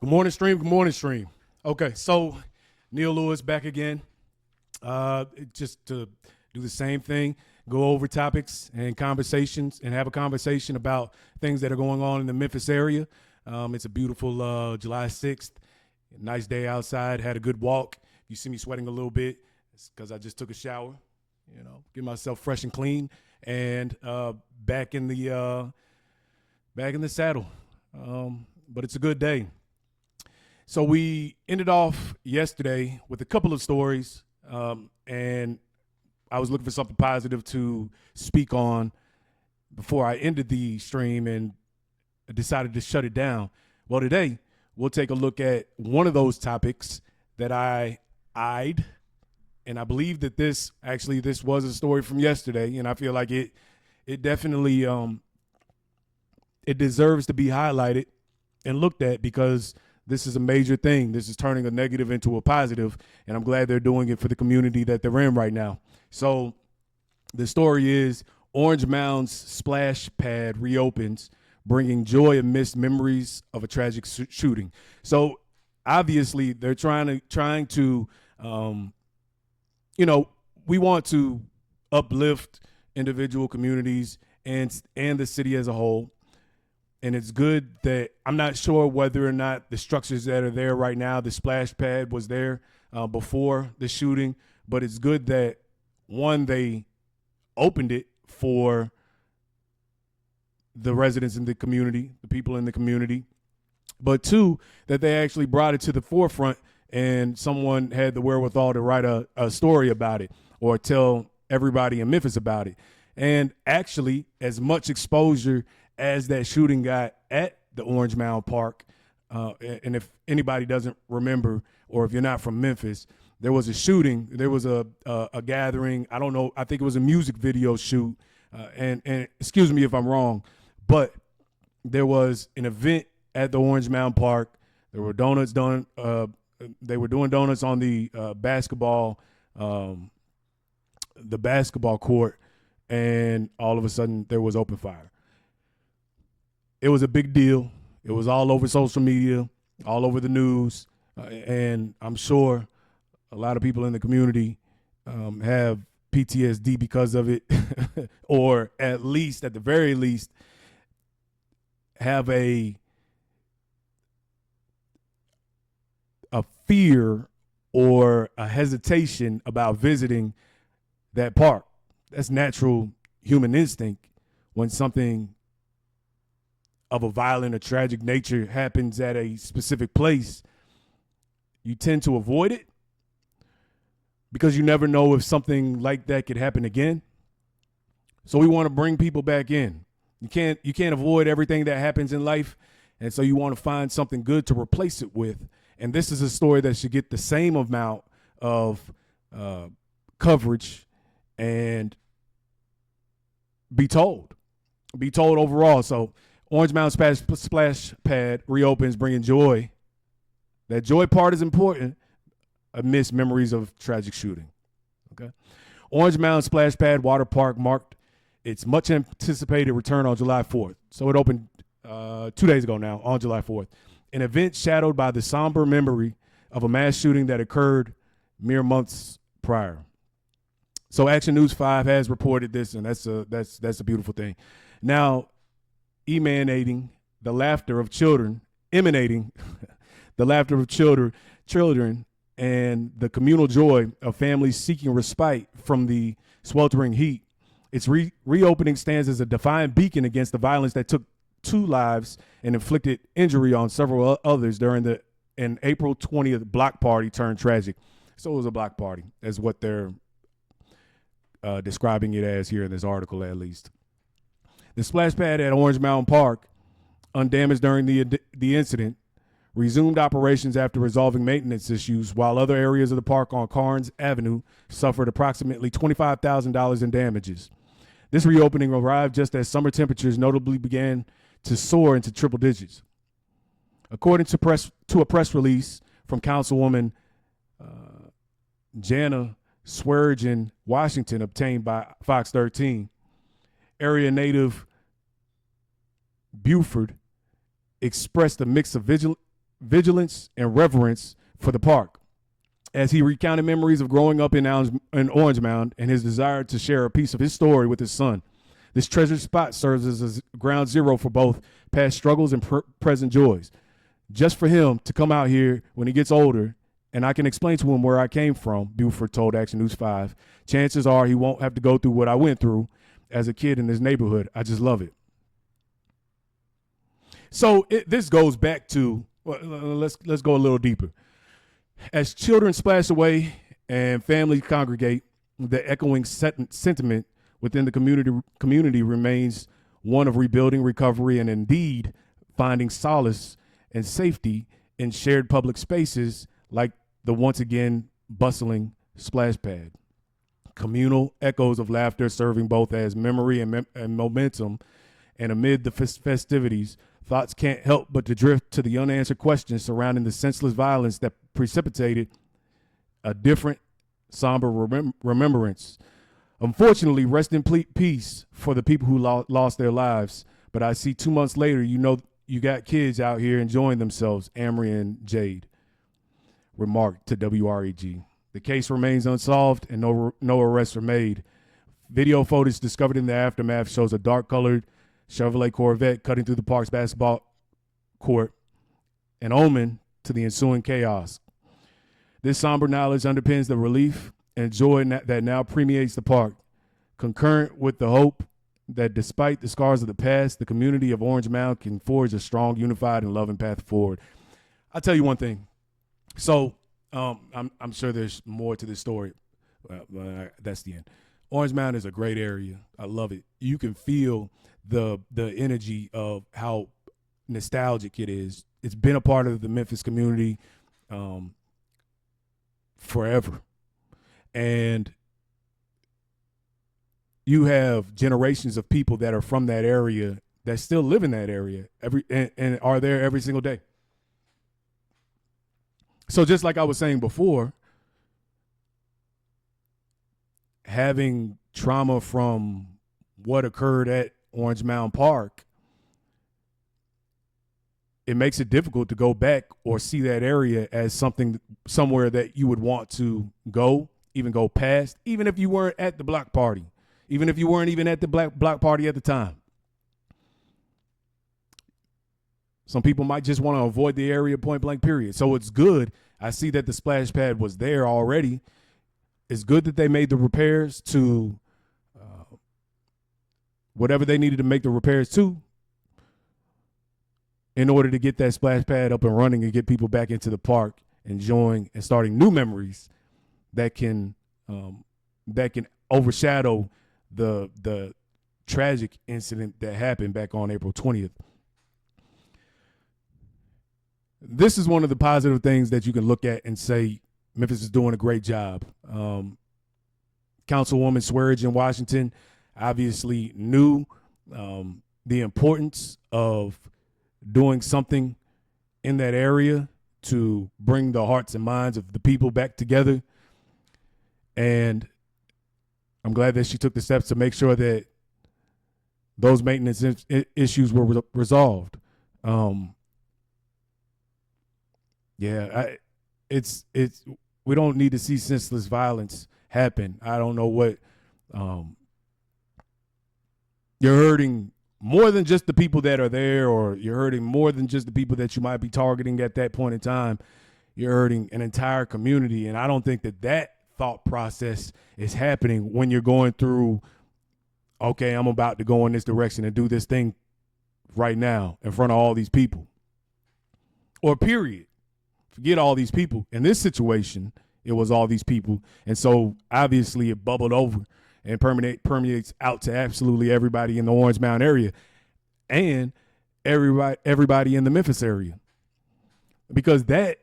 Good morning, stream. Good morning, stream. Okay, so Neil Lewis back again. Just to do the same thing, go over topics and conversations and have a conversation about things that are going on in the Memphis area. It's a beautiful July 6th. Nice day outside. Had a good walk. If you see me sweating a little bit, it's because I just took a shower. Get myself fresh and clean and back in the saddle. But it's a good day. So we ended off yesterday with a couple of stories, and I was looking for something positive to speak on before I ended the stream and decided to shut it down. Well, today we'll take a look at one of those topics that I eyed, and I believe that this was a story from yesterday, and I feel like it definitely it deserves to be highlighted and looked at because this is a major thing. This is turning a negative into a positive, and I'm glad they're doing it for the community that they're in right now. So the story is Orange Mound's splash pad reopens, bringing joy amidst memories of a tragic shooting. So obviously they're trying to we want to uplift individual communities and the city as a whole. And it's good that I'm not sure whether or not the structures that are there right now, the splash pad was there before the shooting, but it's good that, one, they opened it for the residents in the community, the people in the community, but two, that they actually brought it to the forefront and someone had the wherewithal to write a story about it or tell everybody in Memphis about it. And actually, as much exposure as that shooting got at the Orange Mound Park, and if anybody doesn't remember, or if you're not from Memphis, there was a shooting. There was a gathering. I don't know. I think it was a music video shoot. And excuse me if I'm wrong, but there was an event at the Orange Mound Park. There were donuts done. They were doing donuts on the basketball court, and all of a sudden there was open fire. It was a big deal. It was all over social media, all over the news, and I'm sure a lot of people in the community have PTSD because of it, or at the very least, have a fear or a hesitation about visiting that park. That's natural human instinct when something of a violent or tragic nature happens at a specific place. You tend to avoid it because you never know if something like that could happen again. So we want to bring people back in. You can't avoid everything that happens in life, and so you want to find something good to replace it with. And this is a story that should get the same amount of coverage and be told overall. So Orange Mound splash pad reopens, bringing joy. That joy part is important amidst memories of tragic shooting. Okay, Orange Mound splash pad water park marked its much anticipated return on July 4th. So it opened 2 days ago now, on July 4th. An event shadowed by the somber memory of a mass shooting that occurred mere months prior. So Action News 5 has reported this, and that's a beautiful thing. Now, emanating the laughter of children and the communal joy of families seeking respite from the sweltering heat, its reopening stands as a defiant beacon against the violence that took 2 lives and inflicted injury on several others during an April 20th block party turned tragic. So it was a block party, is what they're describing it as here in this article, at least. The splash pad at Orange Mound Park, undamaged during the incident, resumed operations after resolving maintenance issues, while other areas of the park on Carnes Avenue suffered approximately $25,000 in damages. This reopening arrived just as summer temperatures notably began to soar into triple digits. According to a press release from Councilwoman Jana Swearengin Washington, obtained by Fox 13, area native Buford expressed a mix of vigilance and reverence for the park. As he recounted memories of growing up in Orange Mound and his desire to share a piece of his story with his son, this treasured spot serves as a ground zero for both past struggles and present joys. Just for him to come out here when he gets older and I can explain to him where I came from, Buford told Action News 5, chances are he won't have to go through what I went through as a kid in this neighborhood. I just love it. So this goes back to, well, let's go a little deeper. As children splash away and families congregate, the echoing sentiment within the community remains one of rebuilding, recovery, and indeed finding solace and safety in shared public spaces like the once again bustling splash pad. Communal echoes of laughter serving both as memory and momentum, and amid the festivities, thoughts can't help but to drift to the unanswered questions surrounding the senseless violence that precipitated a different, somber remembrance. Unfortunately, rest in peace for the people who lost their lives. But I see 2 months later, you got kids out here enjoying themselves, Amory and Jade remarked to WREG. The case remains unsolved and no arrests are made. Video footage discovered in the aftermath shows a dark-colored Chevrolet Corvette cutting through the park's basketball court, an omen to the ensuing chaos. This somber knowledge underpins the relief and joy that now permeates the park, concurrent with the hope that despite the scars of the past, the community of Orange Mound can forge a strong, unified, and loving path forward. I'll tell you one thing. So I'm sure there's more to this story. That's the end. Orange Mound is a great area. I love it. You can feel the energy of how nostalgic it is. It's been a part of the Memphis community forever. And you have generations of people that are from that area that still live in that area and are there every single day. So just like I was saying before, having trauma from what occurred at Orange Mound Park, it makes it difficult to go back or see that area as somewhere that you would want to go, even go past, even if you weren't at the block party, even if you weren't even at the block party at the time. Some people might just want to avoid the area point blank, period. So it's good. I see that the splash pad was there already. It's good that they made the repairs to whatever they needed to make the repairs to in order to get that splash pad up and running and get people back into the park, enjoying and starting new memories that can overshadow the tragic incident that happened back on April 20th. This is one of the positive things that you can look at and say Memphis is doing a great job. Councilwoman Swearingen Washington obviously knew the importance of doing something in that area to bring the hearts and minds of the people back together. And I'm glad that she took the steps to make sure that those maintenance issues were resolved. It's we don't need to see senseless violence happen. I don't know what you're hurting more than just the people that are there, or you're hurting more than just the people that you might be targeting at that point in time. You're hurting an entire community, and I don't think that thought process is happening when you're going through, okay, I'm about to go in this direction and do this thing right now in front of all these people. Or period. Forget all these people. In this situation, it was all these people. And so obviously it bubbled over and permeates out to absolutely everybody in the Orange Mound area and everybody in the Memphis area. Because that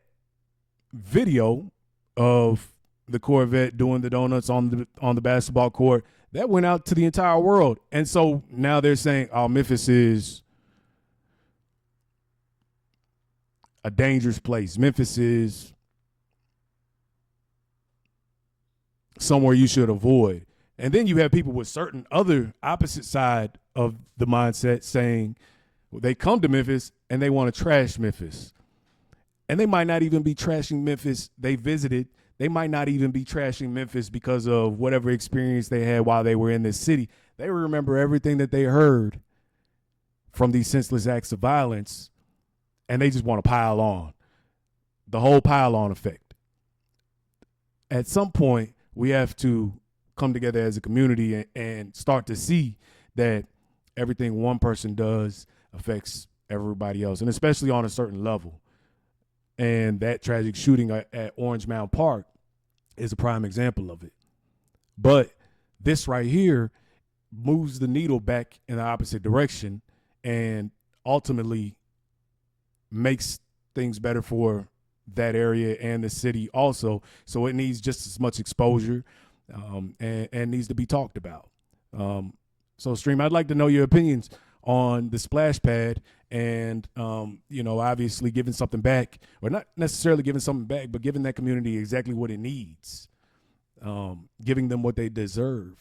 video of the Corvette doing the donuts on the basketball court, that went out to the entire world. And so now they're saying, oh, Memphis is a dangerous place. Memphis is somewhere you should avoid. And then you have people with certain other opposite side of the mindset saying, well, they come to Memphis and they want to trash Memphis. And they might not even be trashing Memphis. They visited. They might not even be trashing Memphis because of whatever experience they had while they were in this city. They remember everything that they heard from these senseless acts of violence, and they just want to pile on. The whole pile on effect. At some point, we have to come together as a community and start to see that everything one person does affects everybody else, and especially on a certain level. And that tragic shooting at Orange Mound Park is a prime example of it. But this right here moves the needle back in the opposite direction and ultimately makes things better for that area and the city also. So it needs just as much exposure and needs to be talked about. So, Stream, I'd like to know your opinions on the splash pad and, obviously giving something back, or not necessarily giving something back, but giving that community exactly what it needs, giving them what they deserve.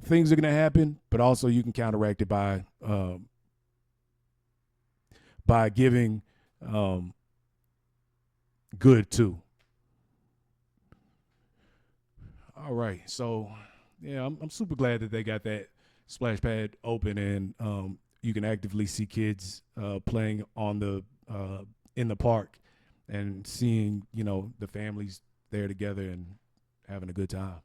Things are going to happen, but also you can counteract it by giving good too. All right, so yeah, I'm super glad that they got that splash pad open, and you can actively see kids playing on the in the park and seeing the families there together and having a good time.